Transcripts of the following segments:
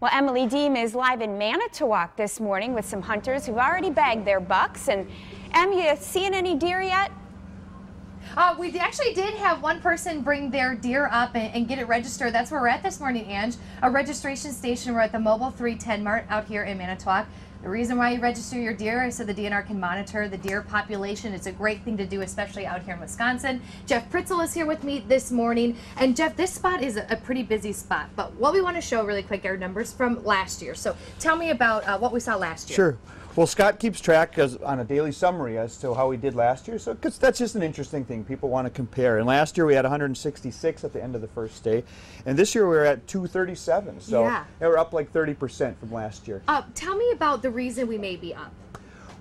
Well, Emily Deem is live in Manitowoc this morning with some hunters who've already bagged their bucks. And Em, you seeing any deer yet? We actually did have one person bring their deer up and get it registered. That's where we're at this morning, Ange. A registration station. We're at the Mobile 310 Mart out here in Manitowoc. The reason why you register your deer is so the DNR can monitor the deer population. It's a great thing to do, especially out here in Wisconsin. Jeff Pritzel is here with me this morning. And Jeff, this spot is a pretty busy spot. But what we want to show really quick are numbers from last year. So tell me about what we saw last year. Sure. Well, Scott keeps track on a daily summary as to how we did last year, so because that's just an interesting thing. People want to compare. And last year we had 166 at the end of the first day, and this year we were at 237. So yeah, we're up like 30% from last year. Tell me about the reason we may be up.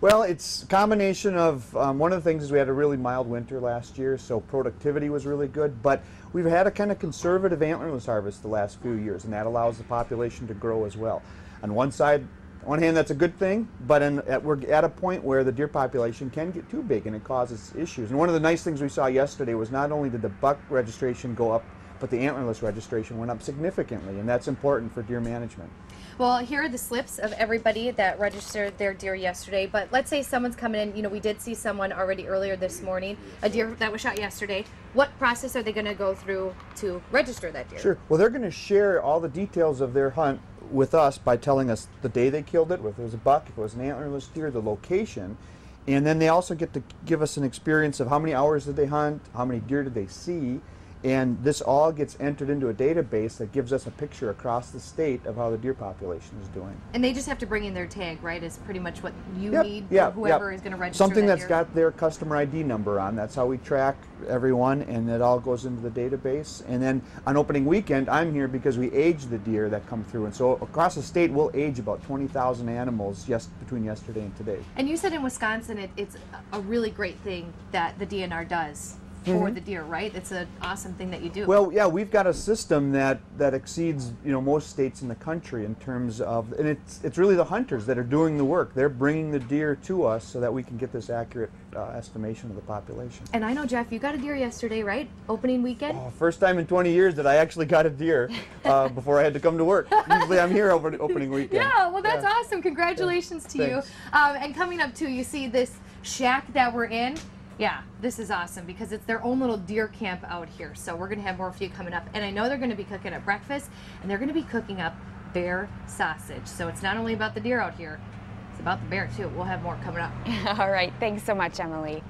Well, it's a combination of, one of the things is we had a really mild winter last year, so productivity was really good, but we've had a kind of conservative antlerless harvest the last few years, and that allows the population to grow as well. On one side, on one hand, that's a good thing, but we're at a point where the deer population can get too big and it causes issues. And one of the nice things we saw yesterday was not only did the buck registration go up, but the antlerless registration went up significantly, and that's important for deer management. Well, here are the slips of everybody that registered their deer yesterday, but let's say someone's coming in, you know, we did see someone already earlier this morning, a deer that was shot yesterday. What process are they going to go through to register that deer? Sure. Well, they're going to share all the details of their hunt with us by telling us the day they killed it, if it was a buck, if it was an antlerless deer, the location, and then they also get to give us an experience of how many hours did they hunt, how many deer did they see, and this all gets entered into a database that gives us a picture across the state of how the deer population is doing. And they just have to bring in their tag, right? Is pretty much what you need for whoever is going to register something that that's deer. got their customer ID number on. That's how we track everyone, and it all goes into the database. And then on opening weekend, I'm here because we age the deer that come through, and so across the state we'll age about 20,000 animals just between yesterday and today. And you said in Wisconsin it's a really great thing that the DNR does for the deer, right? It's an awesome thing that you do. Well, yeah, we've got a system that exceeds, you know, most states in the country in terms of, and it's really the hunters that are doing the work. They're bringing the deer to us so that we can get this accurate estimation of the population. And I know, Jeff, you got a deer yesterday, right? Opening weekend? Oh, first time in 20 years that I actually got a deer before I had to come to work. Usually I'm here over opening weekend. Yeah, well, that's awesome. Congratulations to you. And coming up too, you see this shack that we're in. Yeah, this is awesome because it's their own little deer camp out here. So we're going to have more for you coming up. And I know they're going to be cooking up breakfast, and they're going to be cooking up bear sausage. So it's not only about the deer out here, it's about the bear too. We'll have more coming up. All right, thanks so much, Emily.